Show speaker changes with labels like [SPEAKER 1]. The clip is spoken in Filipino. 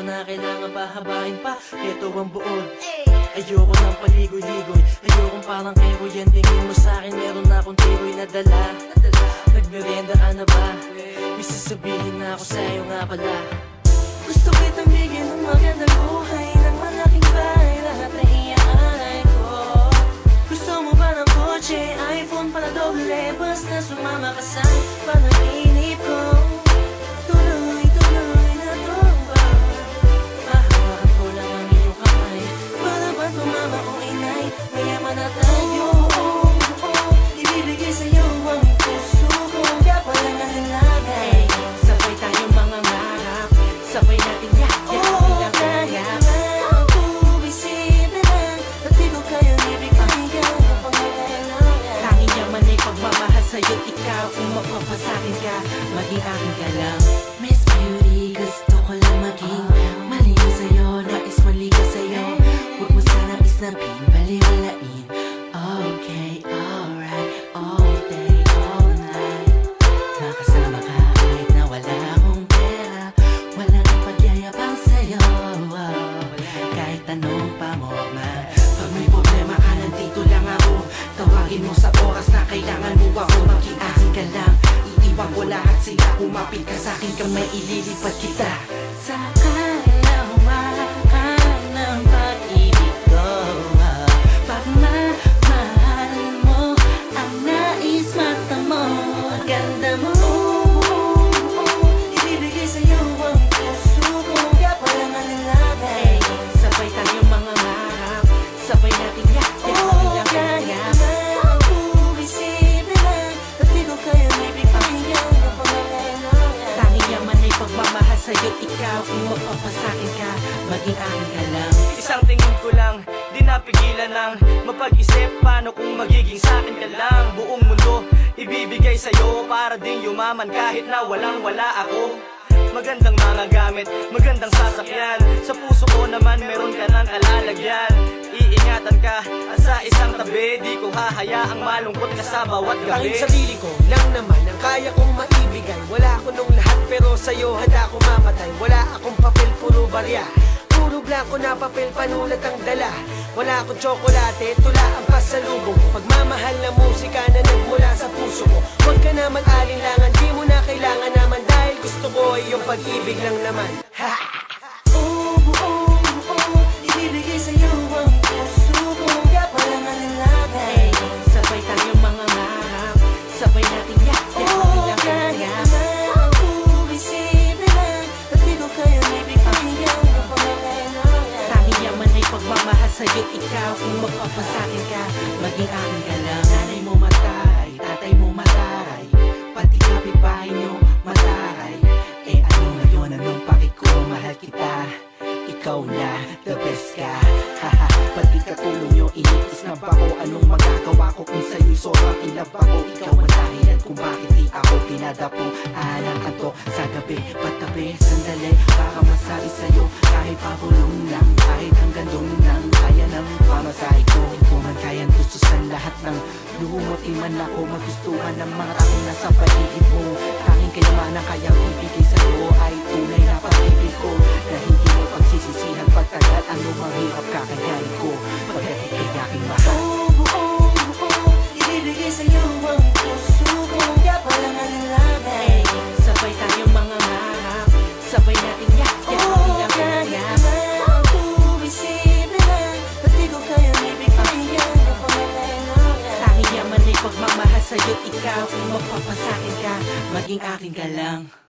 [SPEAKER 1] na kailangan pahabain pa. Ito ang buod. Ayoko ng paligoy-ligoy, ayokong parang keroy. Yan tingin mo sa'kin, meron na akong tiroy na dala. Nagmerienda ka na ba? May sasabihin na ako sa'yo nga pala. Gusto kitang bigyan ng magandang buhay, ng malaking bahay, lahat na iaalay ko. Gusto mo ba ng kotse, iPhone pala doble, basta sumama ka sa panaginip ko. Tuloy-tuloy na tumba, pahawakan ko lang ang iyong kamay. Para ba tumama o inay, mayaman na tayo. Ibibigay sa'yo ang puso ko, kaya pala nga nilagay. Sabay tayong mga ngarap, sabay natin yakap ilang kayap. Ako bisita lang, at di ko kayang ibigay ang pangangailangan. Tanging yaman ay pagmamahal sa'yo't ikaw, kung mapapasakin ka, maging akin ka lang. Miss Beauty, gusto ko lang maging maliw sa'yo, nais mali ka sa'yo. Huwag mo sanang isnapin, baliwalain. Okay, alright, all day, all night. Makasama ka kahit na wala akong pera, wala nang pagyayabang sa'yo. Kahit tanong pa mo man, pag may problema ka, nandito lang ako. Tawagin mo sa oras na kailangan mo ako, maging akin ka lang. Iiwan ko lahat sila, umapit ka sa'kin, kamay ililipat kita. Sa kalawakan ng pag-ibig ko, pagmamahal mo, ang nais mata mo, ganda mo. Ibibigay sa'yo ang puso ko, kaya pala nga nilagay. Sabay tayong mga ngarap, sabay natin yakap ilang kayap. Ako bisita lang, at di ko kayang ibigay ang pangangailangan. Tanging yaman ay pagmamahal sa'yo't ikaw, kung mapapasakin ka, maging akin ka lang.
[SPEAKER 2] Isang tingin ko lang, di napigilan ng mapag-isip paano kung magiging sa'kin ka lang. Buong mundo ibibigay sa'yo para ding yumaman kahit na walang-wala ako. Magandang mga gamit, magandang sasakyan, sa puso ko naman meron ka ng kalalagyan. Iingatan ka at sa isang tabi, di ko hahayaang malungkot ka sa bawat gabi.
[SPEAKER 3] Tanging sarili ko lang naman ang kaya kong maibigay. Wala ko nung lahat pero sa'yo handa ko mamatay. Wala akong papel, puro barya, puro blanco na papel, panulat ang dala. Wala akong tsokolate, tula ang pasalubong ko. Pagmamahal na musika na nagmula sa puso ko. Huwag ka na mag-alinlangan, di mo na kailangan naman, dahil gusto ko ay yung pag-ibig lang naman. Ha!
[SPEAKER 1] Ibibigay sa'yo ang puso ko, kaya pala nga nilagay. Sabay tayong mga ngarap, sabay natin yakap ilang kayap. Ako bisita lang, at di ko kayang ibigay ang pangangailangan. Tanging yaman ay pagmamahal sa'yo't ikaw, kung mapapasakin ka, maging akin ka lang. Nanay mo mataray, tatay mo mataray, pati kapitbahay nyo mataray. Eh ano ngayon, anong paki ko, mahal kita, ikaw na, the best ka. Haha, pati katulong nyo, initis na ba ko? Anong magagawa ko kung sa'yo'y sobrang inlove ako? Ikaw ang dahilan kung bakit di ako tinadapo. Alang anto sa gabi, patabi, sandali, para masabi sa'yo, kahit pabulong lang, kahit hanggang doon lang, kaya nang pamasahe ko. Kung man kayang gusto sa lahat ng lumot, iman ako magustuhan ng mga taong nasa paligid mo. Tanging kayamanan kayang ibigay sa'yo ay tunay na pag-ibig ko, na hindi mo pagsisisihan pagtagal ano mang hirap kakayanin ko. Pagdating kay aking mahal, ibibigay sa'yo ang puso ko, kaya pala nga nilagay. Sabay tayong mga ngarap, sabay natin yakap ilang kayap. Ako bisita lang, at di ko kayang ibigay ang pangangailangan. Tanging yaman ay pagmamahal sa'yo't ikaw, kung mapapasakin ka, maging akin ka lang.